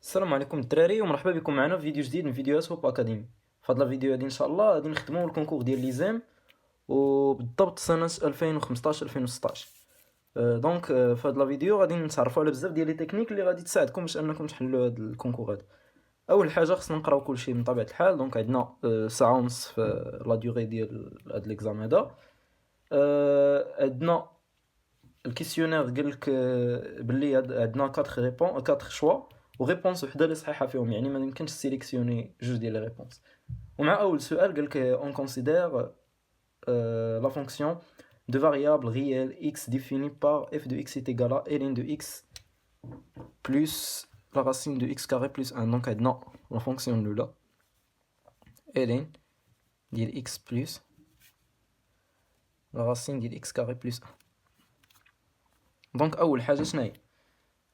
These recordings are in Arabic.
السلام عليكم الدراري ومرحبا بكم معنا في فيديو جديد من فيديوهات هوب اكاديمي. في هذا الفيديو هذه ان شاء الله غادي نخدموا الكونكور ديال ليزام وبالضبط سنه 2015 2016. دونك في هذا الفيديو غادي نتعرفوا على بزاف ديال لي تكنيك اللي غادي تساعدكم باش انكم تحلوا هذا الكونكور هذا. اول حاجه خصنا نقراو كلشي من طبيعه الحال. دونك عندنا ساعه ونص في لا ديوري ديال هذا ليكزام هذا. عندنا الكيسيونير قال لك باللي عندنا 4 شوا وريبونس وحده اللي صحيحه فيهم، يعني ما يمكنش سيليكسيوني جوج ديال لي ريبونس. ومع اول سؤال قال لك اون كونسيدير لا فونكسيون de variable réelle x définie par f de x est égal à ln de x plus la racine de x carré plus 1. Donc عندنا la fonction الاولى ln ديال x plus la racine ديال x carré plus 1. دونك اول حاجه شنو هي؟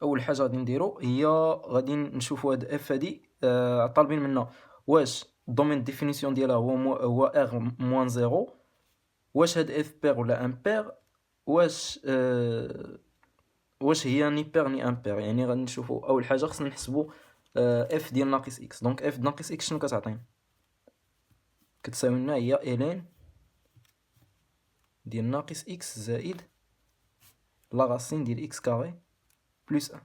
اول حاجه غادي نديرو هي غادي نشوفوا هاد اف هادي طالبين منا واش الدومين ديفينيسيون ديالها هو ار موان زيرو، واش هاد اف بير ولا امبير، واش هي ني بير ني امبير. يعني غادي نشوفوا اول حاجه خصنا نحسبوا اف ديال ناقص اكس. دونك اف ناقص اكس شنو كتعطينا؟ كتساوي لنا هي الين ديال ناقص اكس زائد لا راسين ديال اكس كاري بلس 1.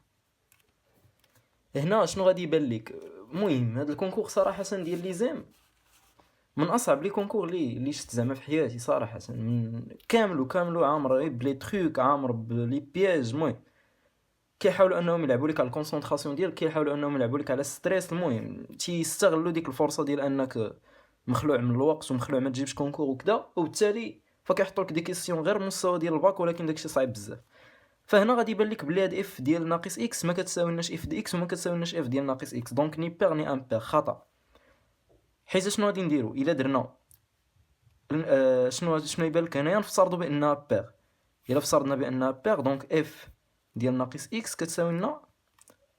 هنا شنو غادي يبان لك؟ المهم هذا الكونكور صراحه ديال ليزام من اصعب لي كونكور اللي شفت زعما في حياتي صراحه. من كامل عامر بلي تروك، عامر بلي بياج. المهم كيحاولوا انهم يلعبوا لك على الكونسونطراسيون ديالك، كيحاولوا انهم يلعبوا لك على الستريس. المهم تيستغلوا ديك الفرصه ديال انك مخلوع من الوقت ومخلوع ما تجيبش كونكور وكذا، وبالتالي فكيحطوا لك دي كيسيون غير مستوى ديال الباك، ولكن داكشي صعيب بزاف. فهنا غادي يبان لك بلي هاد اف ديال ناقص اكس ما كتساويناش اف دي اكس وما كتساويناش اف ديال ناقص اكس. دونك ني بير ني امبير خطا. حيت شنو غادي نديرو الا درنا شنو يبان لك هنايا؟ نفترضوا بانها بير. الا افترضنا بانها بير دونك اف ديال ناقص اكس كتساوي لنا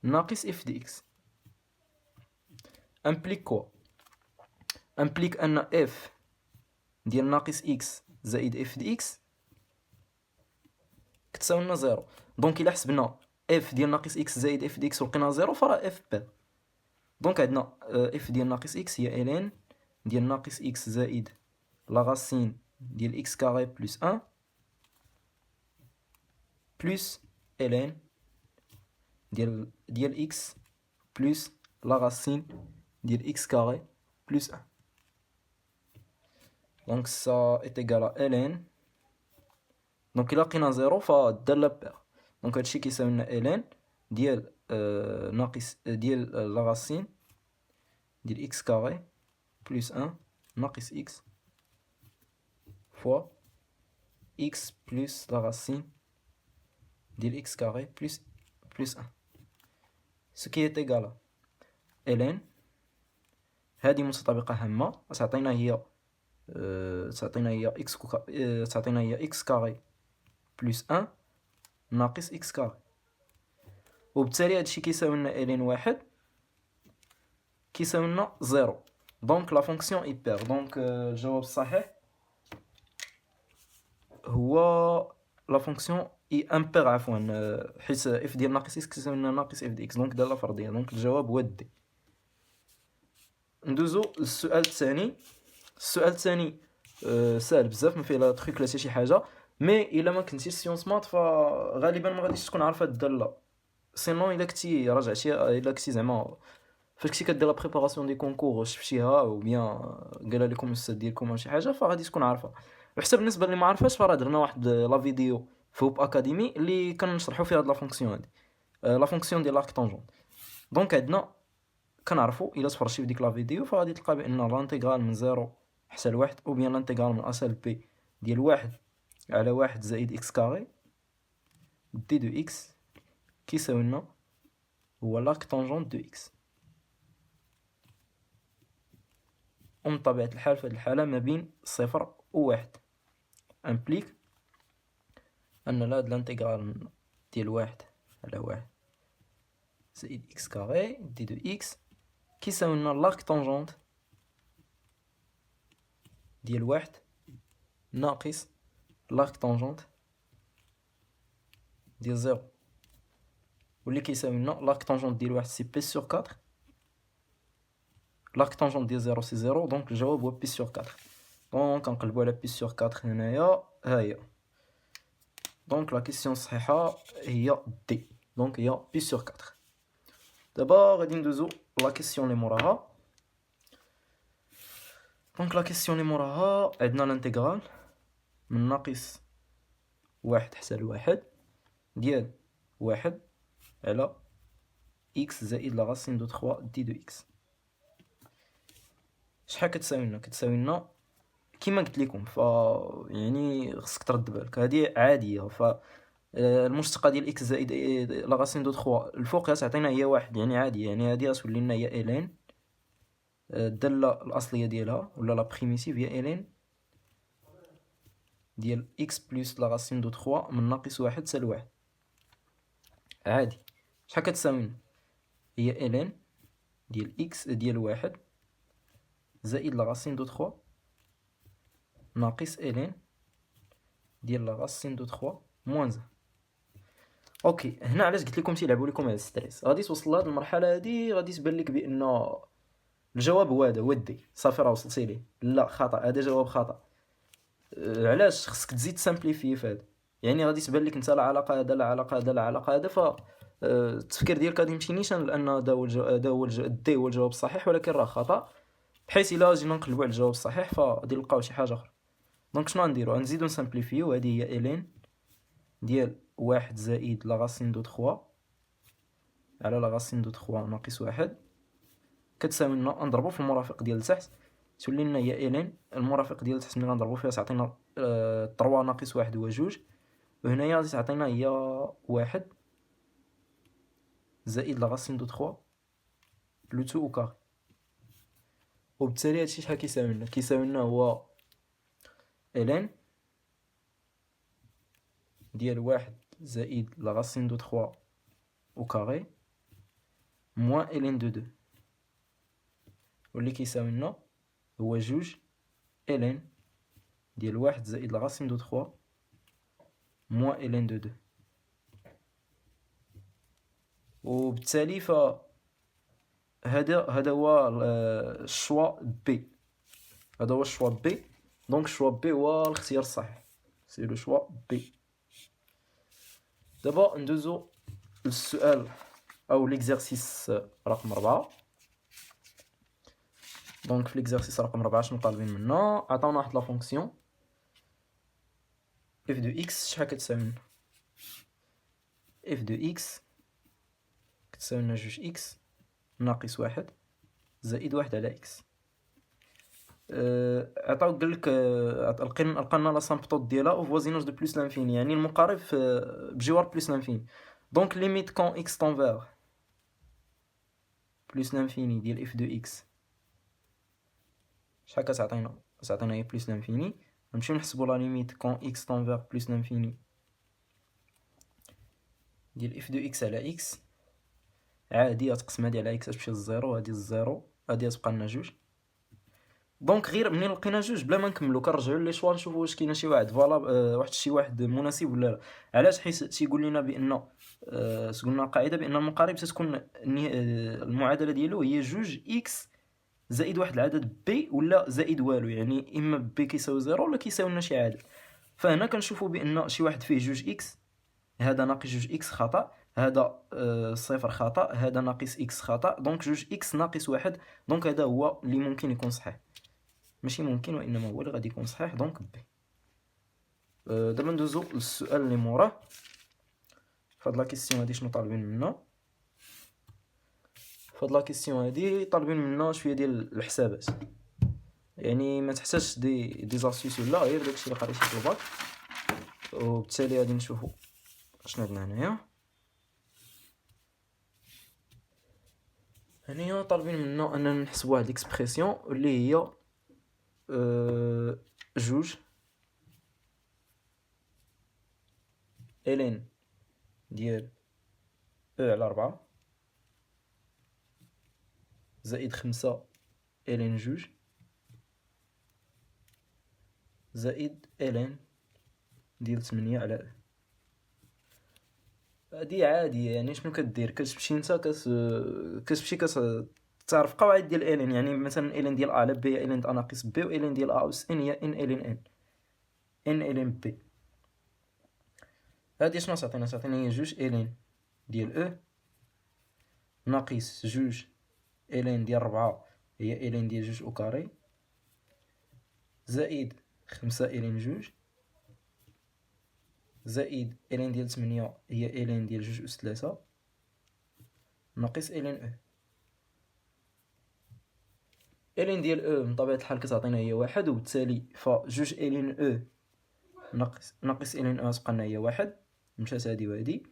ناقص اف دي اكس. امبليك كوا؟ امبليك ان اف ديال ناقص اكس زائد اف دي اكس كتساوي لنا زيرو. دونك الا حسبنا اف ديال ناقص اكس زائد اف دي اكس ولقينا زيرو فراه اف بير. دونك عندنا اف ديال ناقص اكس هي الين ديال ناقص اكس زائد لا راسين ديال اكس كاري بلس 1 بلس الين ديال اكس بلس لا راسين ديال اكس كاري بلس 1. دونك سا ايت ايكال ا الين. دونك الا لقينا زيرو فالداله بير. دونك هادشي كيساوي لنا الين ديال ناقص ديال لا راسين ديال اكس كاري بلس 1 ناقص اكس فوا x plus la racine de x carré plus 1. Ce qui est égal à ln. هذه متطابقة هامة تعطينا هي x كاري بلس 1 ناقص x كاري. وبالتالي هادشي كيساوي لنا ln واحد كيساوي لنا زيرو. دونك لا فونكسيون اي بير. دونك الجواب الصحيح هو لا فونكسيون اي امبير عفوا، حيت اف ديال ناقص اكس كيساوي لنا ناقص اف دي اكس. دونك داله فرديه. دونك الجواب هو دي. ندوزو للسؤال الثاني. السؤال الثاني سهل بزاف، ما فيه لا تريك لا حتى شي حاجه. مي الا ما كنتيش سيونس مات فغالبا ما غاديش تكون عارف هاد الداله. سينون الا كنتي راجعتي، الا كنتي زعما فاش كنتي كدير لا بريباراسيون دي كونكور شفتيها او بيان قالها لكم الاستاذ ديالكم ولا شي حاجه فغادي تكون عارفه. وحتى بالنسبه اللي ما عرفاش فراه درنا واحد لا فيديو في هوب اكاديمي اللي كنشرحوا فيها هاد لا فونكسيون هادي، لا فونكسيون ديال لارك طونجونت. دونك عندنا كنعرفوا الا تفرجتي في ديك لا فيديو فغادي تلقى بان لانتيغرال من 0 حتى ل 1 او بيان لانتيغرال من اس ل بي ديال 1 على 1 زائد اكس كاري دي دو اكس كيساوي لنا هو لارك طونجونت دو اكس. ومن طبيعة الحال في هذه الحالة ما بين 0 و 1 امبليك أن هاد الانتيغرال ديال 1 على 1 زائد إكس كاري دي دو إكس كيساوي لنا لارك طونجونت ديال 1 ناقص لارك طونجونت ديال 0. واللي كيساوي لنا لاك طونجونت ديال واحد سي بي سور 4، لاك طونجونت ديال 0 سي 0. دونك الجواب هو بي سور 4. دونك كنقلبو على بي سور 4 هنايا، ها هي. دونك لا كيسيون الصحيحه هي دي، دونك هي بي سور 4. دابا غادي ندوزو لا كيسيون اللي موراها. دونك لا كيسيون اللي موراها عندنا الانتيغرال من ناقص واحد حتى لواحد ديال واحد على إكس زائد لا راسين دو 3 دي دو إكس. شحال كتساوي لنا؟ كتساوي لنا كيما قلت لكم، يعني خصك ترد بالك هذه عاديه. المشتقه ديال إكس زائد لا راسين دو 3 الفوق تعطينا هي واحد، يعني عادي، يعني هذه غتولي لنا هي إلين. الداله الاصليه ديالها ولا لا بريميتيف هي إلين ديال إكس بلس لا راسين دو 3 من ناقص واحد حتى لواحد. عادي. شحال كتساوي لنا؟ هي إلين ديال إكس ديال واحد زائد لا راسين دو 3 ناقص إلين ديال لا راسين دو 3 موان 1. اوكي، هنا علاش قلت لكم تيلعبوا لكم على الستريس. غادي توصل لهاد المرحله هادي غادي تبان لك بان الجواب هو هذا، هو دي صافي راه وصلتي ليه. لا، خطا، هذا جواب خطا. علاش؟ خصك تزيد سامبليفي في هذا. يعني غادي تبان لك انت لا علاقه هذا لا علاقه هذا لا علاقه هذا، ف التفكير ديالك غادي يمشي نيشان لان هذا هو دي هو الجواب الصحيح، ولكن راه خطا. بحيث الا جينا نقلبوا على الجواب الصحيح فغادي نلقاو شي حاجه اخرى. دونك شنو غنديرو؟ غنزيدو نسامبليفيو. هذه هي إلين ديال واحد زائد لا راسين دو 3 على لا راسين دو 3 ناقص واحد كتساوي لنا نضربو في المرافق ديال تحت، تولي لنا هي إلين. المرافق ديال تحت ملي غنضربو فيها تعطينا 3 ناقص واحد هو جوج، وهنايا غادي تعطينا هي واحد زائد لا راسين دو 3 لو تو او كار. وبالتالي هادشي شحال كيساوي لنا؟ كيساوي لنا هو إلين ديال واحد زائد لا راسين دو 3 au carré moins ln de 2 واللي كيساوي لنا هو جوج ln ديال واحد زائد لا راسين دو 3 moins ln de 2. وبالتالي هذا هو الشوا بي. هذا هو الشوا بي. دونك الشوا بي هو الاختيار الصحيح، سي لو شوا بي. دابا ندوزو للسؤال او ليكزارسيس رقم 4. دونك في ليكزارسيس رقم 4 شنو طالبين منا؟ عطاونا واحد لا فونكسيون اف دو اكس. شحال كتساوي لنا؟ اف دو اكس كتساوي لنا جوج اكس ناقص واحد زائد واحد على اكس. عطاو قالك لقينا لا سامبتوت ديالها او فوازيناج دو بلوس لانفيني، يعني المقارب بجوار بلوس لانفيني. دونك ليميت كون اكس طون فيغ بلوس لانفيني ديال اف دو اكس شحال كتعطينا؟ كتعطينا هي بلوس لانفيني. نمشيو نحسبو لا ليميت كون اكس طون فيغ بلوس لانفيني ديال اف دو اكس على اكس. عادي غتقسم هادي على اكس تمشي للزيرو، هادي الزيرو، هادي غتبقى لنا جوج. دونك غير منين لقينا جوج بلا ما نكملو كنرجعو لي شوا نشوفو واش كاين شي واحد واحد شي واحد مناسب ولا لا. علاش؟ حيت تيقول لنا بان قلنا القاعده بان المقارب تتكون المعادله ديالو هي جوج اكس زائد واحد العدد بي ولا زائد والو، يعني اما بي كيساوي زيرو ولا كيساوي لنا شي عدد. فهنا كنشوفو بان شي واحد فيه جوج اكس، هذا ناقص جوج اكس خطا، هذا صفر خطا، هذا ناقص اكس خطا. دونك جوج اكس ناقص واحد، دونك هذا هو اللي ممكن يكون صحيح، ماشي ممكن وانما هو اللي غادي يكون صحيح. دونك بي. دابا ندوزو للسؤال اللي موراه. فهاد لا كيسيون هادي شنو طالبين منا؟ فهاد لا كيسيون هادي طالبين منا شويه ديال الحسابات، يعني ما تحتاجش دي زاسيوس ولا غير داكشي اللي قريتي في الباك. وبالتالي غادي نشوفو شنو عندنا هنايا. هنايا طالبين منا اننا نحسبوا واحد ليكسبرسيون اللي هي جوج إلين ديال او على 4 زائد 5 إلين جوج زائد إلين ديال 8 على او. هادي عادية، يعني شنو كدير، كتمشي نتا كتمشي تعرف قواعد ديال الين، يعني مثلا الين ديال ا على بي هي الين د ا ناقص بي، و الين ديال ا أس ان هي ان الين ان الين بي. هادي شنو تعطينا هي جوج الين ديال او ناقص جوج الين ديال ربعة هي الين ديال جوج او كاري، زائد خمسة الين جوج، زائد الين ديال تمنية هي الين ديال جوج أس تلاتة، ناقص الين او. الين ديال او من طبيعة الحال كتعطينا هي واحد، وبالتالي فجوج الين او ناقص الين او تبقى لنا هي واحد، مشات هادي وهادي،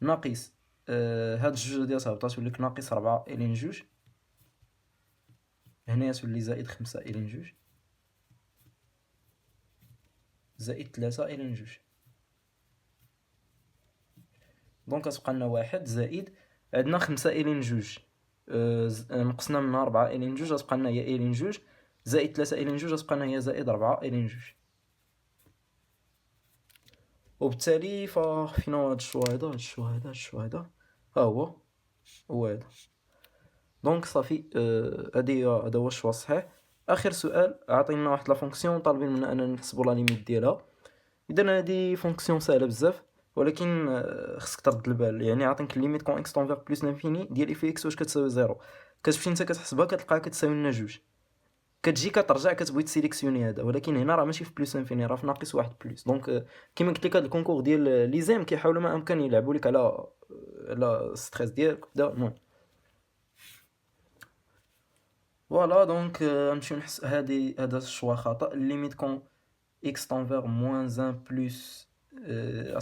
ناقص هاد الجوج هادي تهبطات تولي لك ناقص ربعة الين جوج، هنايا تولي زائد خمسة الين جوج، زائد تلاتة الين جوج. دونك كتبقى لنا واحد زائد عندنا خمسة الين جوج، نقصنا منها ربعة الين جوج غتبقى لنا هي الين جوج، زائد تلاتة الين جوج غتبقى لنا هي زائد ربعة الين جوج. وبالتالي فين هو هاد الشوا هدا، هاد الشوا هدا ها هو هذا. دونك صافي، هذا هو الشوا الصحيح. اخر سؤال عطينا واحد لا فونكسيون طالبين منا اننا نحسبوا لا ليميت ديالها. اذا هذه فونكسيون سهله بزاف، ولكن خصك ترد البال. يعني عطينك ليميت كون اكس طونفيغ بلس لانفيني ديال اف اكس واش كتساوي زيرو، كتمشي نتا كتحسبها كتلقاها كتساوي لنا جوج، كتجي كترجع كتبغي تسيليكسيوني هذا، ولكن هنا راه ماشي في بلس انفيني، راه في ناقص واحد بلس. دونك كيما قلت لك هاد الكونكور ديال ليزيم كيحاولوا ما امكن يلعبوا لك على ستريس ديالك وكذا. المهم فوالا. دونك نمشيو نحس هذا الشوا خطا. ليميت كون اكس طونفيغ موان ان بلس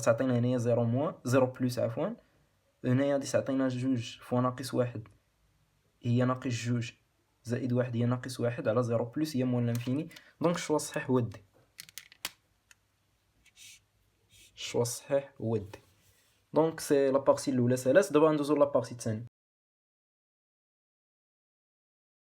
تعطينا هنايا زيرو موان زيرو بلس عفوا، هنايا غادي تعطينا جوج فوا ناقص واحد هي ناقص جوج، زائد واحد هي ناقص واحد، على زيرو بلس هي موان لانفيني. دونك الشوا الصحيح هو دي، الشوا الصحيح هو دي. دونك سي لا بارتي الاولى سالاس. دابا ندوزو لابارتي الثانيه.